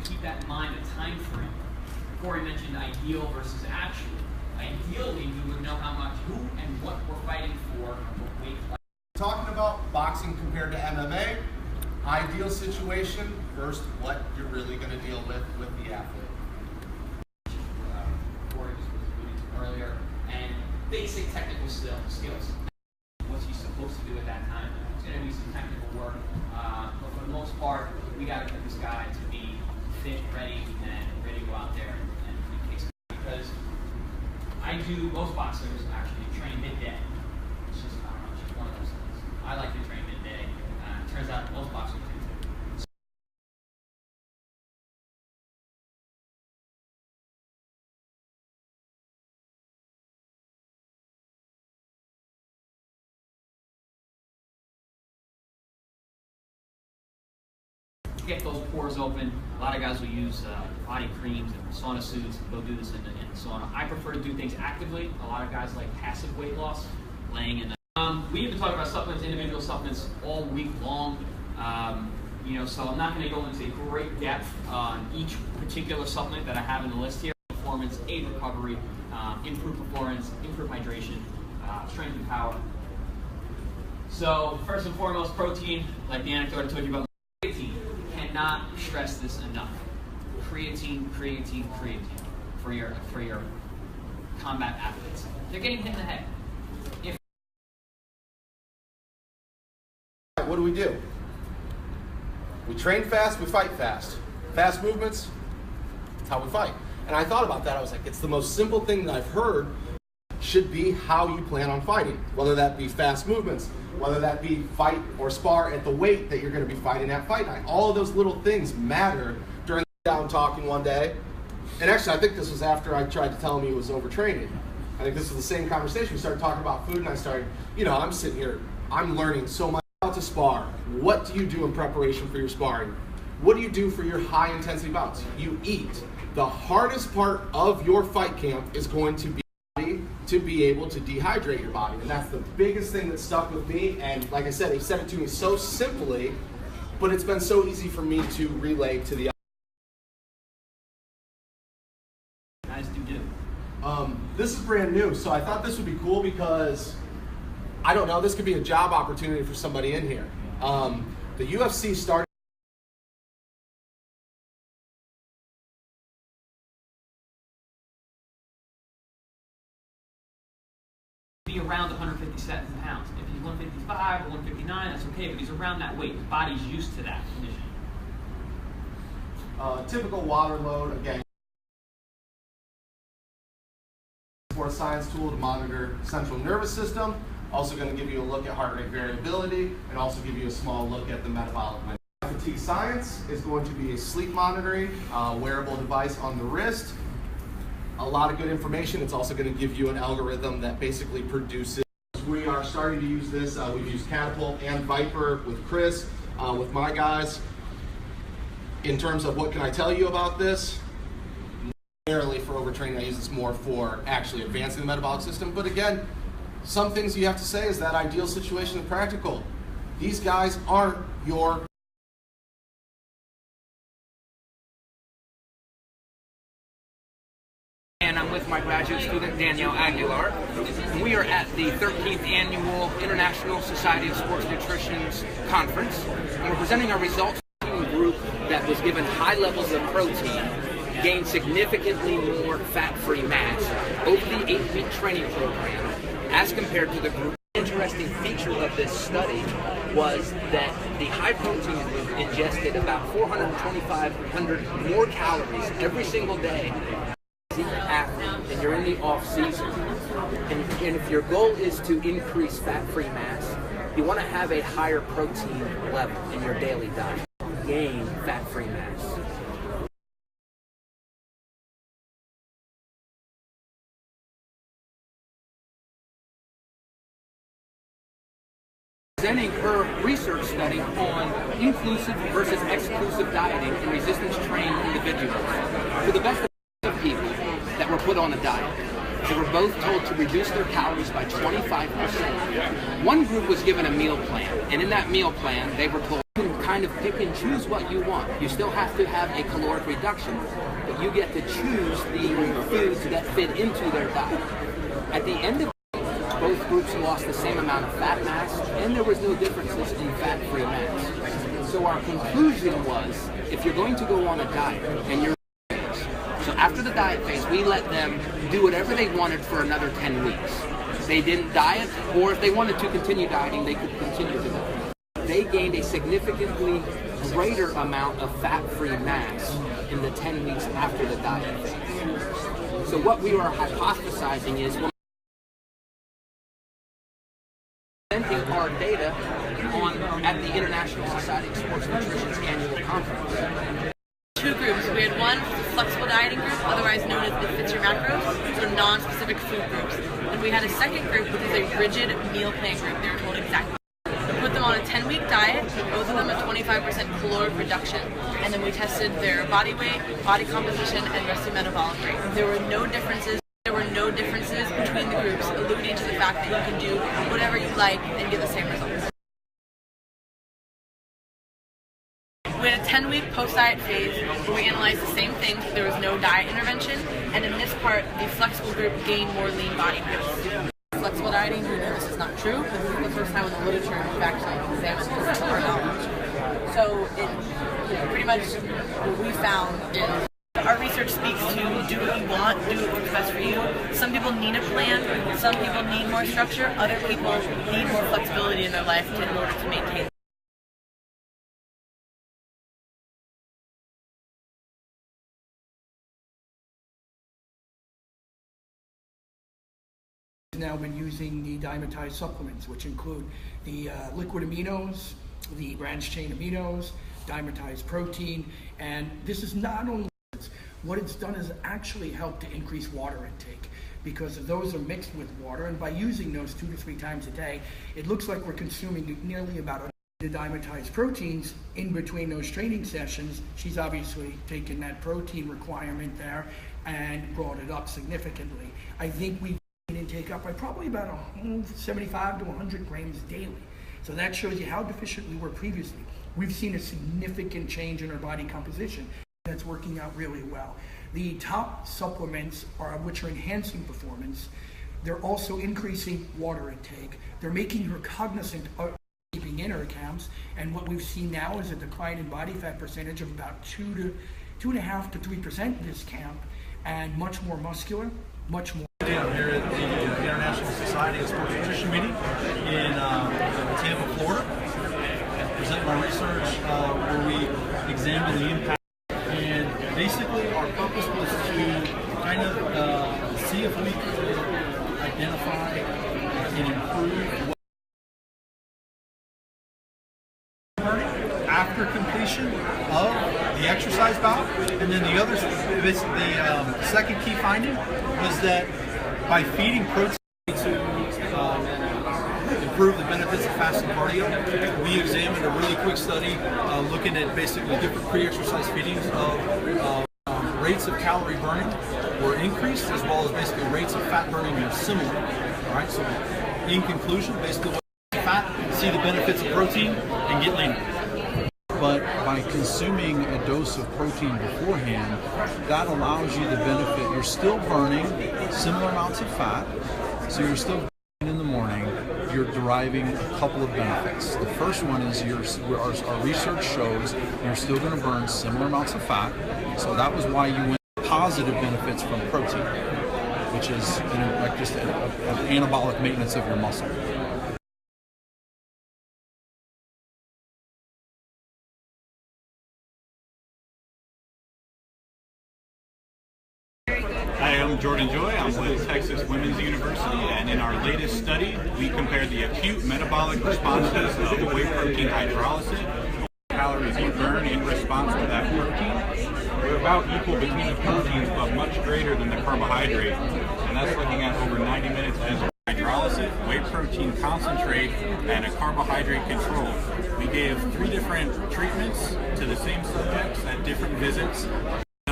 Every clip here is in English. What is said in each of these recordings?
keep that in mind, a time frame. Corey mentioned ideal versus actual. Ideally, we would know how much, who, and what we're fighting for, and what weight class. Talking about boxing compared to MMA, ideal situation versus what you're really going to deal with the athlete. Corey was alluding to earlier, and basic technical skills. What's he supposed to do at that time? It's going to be some technical work, but for the most part, we got to get this guy to be fit, ready to go out there and kick some. Because most boxers actually train midday. It's just, I don't know, it's just one of those things. I like to train midday. It turns out most boxers do too. Get those pores open. A lot of guys will use body creams and sauna suits. They'll do this in the sauna. I prefer to do things actively. A lot of guys like passive weight loss, laying in the. We've been talking about supplements, individual supplements, all week long. So I'm not going to go into great depth on each particular supplement that I have in the list here. Performance, aid recovery, improve performance, improve hydration, strength and power. So first and foremost, protein, like the anecdote I told you about. Creatine. Cannot stress this enough. Creatine for your combat athletes. They're getting hit in the head. What do? We train fast, we fight fast. Fast movements, that's how we fight. And I thought about that. I was like, it's the most simple thing that I've heard should be how you plan on fighting. Whether that be fast movements, whether that be fight or spar at the weight that you're going to be fighting at fight night. All of those little things matter during the down talking one day. And actually, I think this was after I tried to tell him he was overtraining. I think this was the same conversation. We started talking about food, and I started, I'm sitting here, I'm learning so much about to spar. What do you do in preparation for your sparring? What do you do for your high intensity bouts? You eat. The hardest part of your fight camp is going to be able to dehydrate your body. And that's the biggest thing that stuck with me. And like I said, he said it to me so simply, but it's been so easy for me to relay to the guys do. This is brand new, so I thought this would be cool because, I don't know, this could be a job opportunity for somebody in here. The UFC started be around 157 pounds. If he's 155 or 159, that's okay, but he's around that weight. His body's used to that condition. Typical water load, again, for a science tool to monitor central nervous system. Also going to give you a look at heart rate variability and also give you a small look at the metabolic. Fatigue Science is going to be a sleep monitoring wearable device on the wrist. A lot of good information. It's also going to give you an algorithm that basically produces. We are starting to use this. We've used Catapult and Viper with Chris, with my guys. In terms of what can I tell you about this? Primarily for overtraining, I use this more for actually advancing the metabolic system. But again, some things you have to say is that ideal situation and practical. These guys aren't your And I'm with my graduate student, Danielle Aguilar. And we are at the 13th Annual International Society of Sports Nutrition's Conference. And we're presenting our results to a group that was given high levels of protein, gained significantly more fat-free mass over the 8-week training program as compared to the group. An interesting feature of this study was that the high-protein group ingested about 4,500 more calories every single day. Athlete and you're in the off season, and if your goal is to increase fat-free mass, you want to have a higher protein level in your daily diet. Gain fat-free mass. Presenting her research study on inclusive versus exclusive dieting in resistance trained individuals. For the best of people that were put on a diet. They were both told to reduce their calories by 25%. One group was given a meal plan, and in that meal plan, they were told you can kind of pick and choose what you want. You still have to have a caloric reduction, but you get to choose the foods that fit into their diet. At the end of both groups lost the same amount of fat mass, and there was no differences in fat-free mass. So our conclusion was, if you're going to go on a diet, and you're so after the diet phase, we let them do whatever they wanted for another 10 weeks. They didn't diet, or if they wanted to continue dieting, they could continue to diet. They gained a significantly greater amount of fat-free mass in the 10 weeks after the diet phase. So what we are hypothesizing is when presenting our data at the International Society of Sports Nutrition's annual conference. Two groups. We had one, the flexible dieting group, otherwise known as the Fits Your Macros, so non-specific food groups. And we had a second group, which is a rigid meal plan group. They were told exactly. We put them on a 10-week diet, both of them a 25% caloric reduction, and then we tested their body weight, body composition, and resting metabolic rate. There were no differences. Between the groups, alluding to the fact that you can do whatever you like and get the same results. We had a 10-week post-diet phase where we analyzed the same things. There was no diet intervention, and in this part, the flexible group gained more lean body mass. Flexible dieting, we know this is not true, but this is the first time in the literature we've actually examined this to our knowledge. So, pretty much what we found is our research speaks to do what you want, do what works best for you. Some people need a plan, some people need more structure, other people need more flexibility in their life in order to maintain. Now been using the diamidized supplements, which include the liquid aminos, the branched chain aminos, diamidized protein, and this is not only what it's done is actually helped to increase water intake because those are mixed with water, and by using those 2 to 3 times a day, it looks like we're consuming nearly about the diamidized proteins in between those training sessions. She's obviously taken that protein requirement there and brought it up significantly. I think we intake up by probably about 75 to 100 grams daily. So that shows you how deficient we were previously. We've seen a significant change in our body composition that's working out really well. The top supplements which are enhancing performance. They're also increasing water intake. They're making her cognizant of keeping in her accounts. And what we've seen now is a decline in body fat percentage of about 2.5 to 3% this camp, and much more muscular, much more. I'm here at the International Society of Sports Nutrition meeting in Tampa, Florida. Present my research where we examine the impact. And basically our purpose was to kind of see if we could identify and improve after completion of the exercise bout. And then the second key finding was that by feeding protein to improve the benefits of fasting cardio, we examined a really quick study looking at basically different pre-exercise feedings of rates of calorie burning were increased, as well as basically rates of fat burning were similar. All right, so in conclusion, basically fat, see the benefits of protein, and get leaner. But by consuming a dose of protein beforehand, that allows you the benefit. You're still burning similar amounts of fat, so you're still burning in the morning. You're deriving a couple of benefits. The first one is our research shows you're still going to burn similar amounts of fat, so that was why you went positive benefits from protein, which is like just an anabolic maintenance of your muscle. Hi, I'm Jordan Joy. I'm with Texas Women's University, and in our latest study, we compared the acute metabolic responses of whey protein hydrolysis, calories you burn in response to that protein. They're about equal between the proteins, but much greater than the carbohydrate, and that's looking at over 90 minutes of hydrolysis, whey protein concentrate, and a carbohydrate control. We gave 3 different treatments to the same subjects at different visits.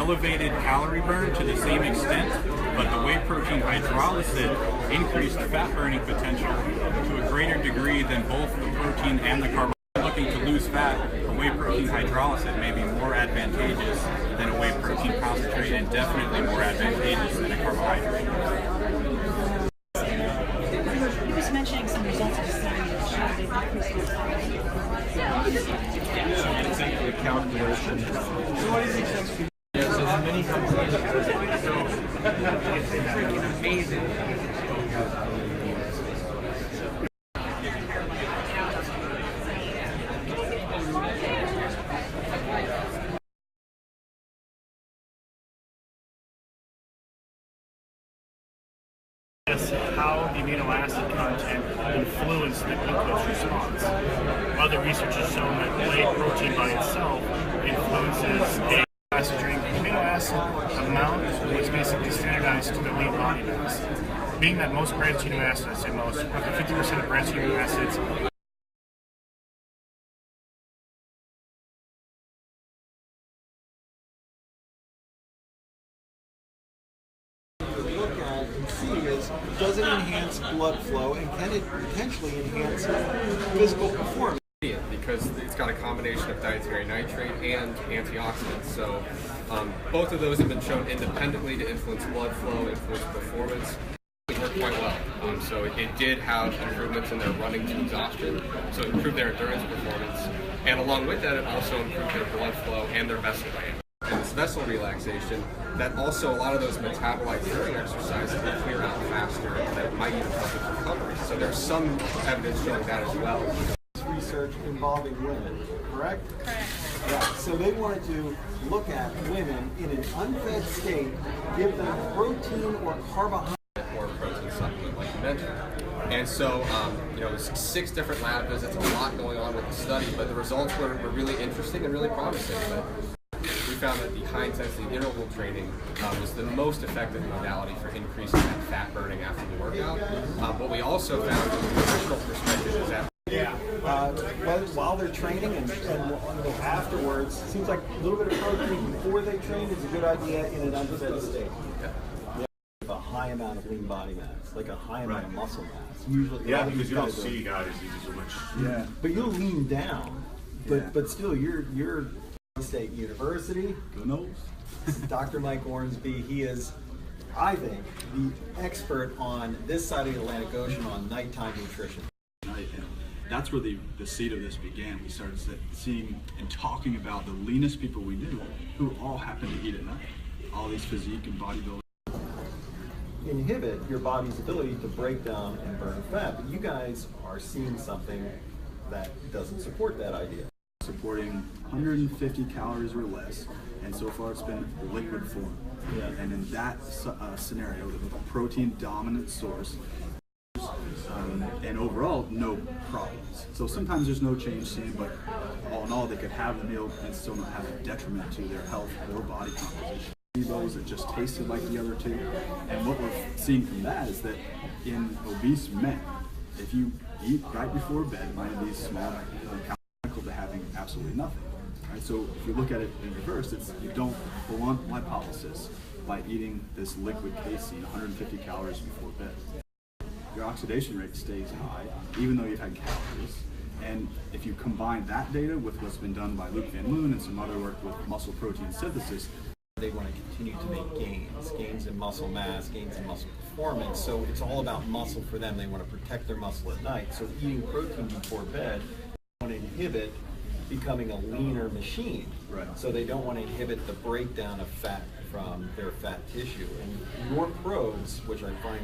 elevated calorie burn to the same extent, but the whey protein hydrolysis increased fat burning potential to a greater degree than both the protein and the carbohydrate. Looking to lose fat, a whey protein hydrolysis may be more advantageous than a whey protein concentrate, and definitely more advantageous than a carbohydrate. He was mentioning some results of the study that showed they decreased The calculation. So what do you think? Yeah, so the many companies It's freaking amazing. How the amino acid content influenced the glucose response. Other research has shown that whey protein by itself influences the acid drink. The amino acid amount was basically standardized to the lean body mass. Being that most branched amino acids, I say most, roughly 50% of branched amino acids does it enhance blood flow, and can it potentially enhance physical performance? Because it's got a combination of dietary nitrate and antioxidants. So both of those have been shown independently to influence blood flow, influence performance. It worked quite well. So it did have improvements in their running to exhaustion, so it improved their endurance performance. And along with that, it also improved their blood flow and their vessel weight. And this vessel relaxation, that also a lot of those metabolites during exercise can clear out faster, and that might even help with recovery. So there's some evidence showing that as well. Research involving women, correct? Correct. Yeah. So they wanted to look at women in an unfed state, give them protein or carbohydrate. Or a protein supplement, like you mentioned. And so, there's 6 different lab visits, a lot going on with the study, but the results were really interesting and really promising. But we found that the high-intensity interval training was the most effective modality for increasing that fat burning after the workout. What we also found from a nutritional perspective is that while they're training and afterwards, it seems like a little bit of protein before they train is a good idea in an unfed state. A high amount of lean body mass, like a high amount of muscle mass. Usually, because you don't see guys using so much. Yeah, but you'll lean down. But still, you're State University. Who knows? Dr. Mike Ormsbee. He is, I think, the expert on this side of the Atlantic Ocean on nighttime nutrition. And that's where the seed of this began. We started seeing and talking about the leanest people we knew who all happen to eat at night. All these physique and bodybuilding. Inhibit your body's ability to break down and burn fat. But you guys are seeing something that doesn't support that idea. Supporting 150 calories or less, and so far it's been liquid form. Yeah. And in that scenario, with a protein dominant source, and overall no problems. So sometimes there's no change seen, but all in all, they could have the meal and still not have a detriment to their health or body composition. Those that just tasted like the other two, and what we're seeing from that is that in obese men, if you eat right before bed, mind these small to having absolutely nothing. Right? So if you look at it in reverse, it's you don't blunt lipolysis by eating this liquid casein, 150 calories before bed. Your oxidation rate stays high, even though you've had calories. And if you combine that data with what's been done by Luke Van Loon and some other work with muscle protein synthesis, they want to continue to make gains in muscle mass, gains in muscle performance. So it's all about muscle for them. They want to protect their muscle at night. So eating protein before bed want to inhibit becoming a leaner machine. Right. So they don't want to inhibit the breakdown of fat from their fat tissue. And your probes, which I find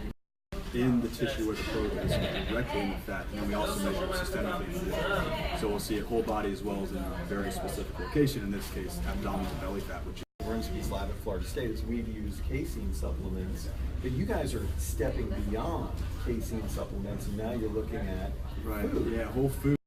in the tissue where the probe is directly in the fat, and then we also measure it systemically in the water. So we'll see it whole body as well as in a very specific location, in this case abdominal belly fat, which is Ormsbee's lab at Florida State is we've used casein supplements, but you guys are stepping beyond casein supplements, and now you're looking at food. Yeah, whole food.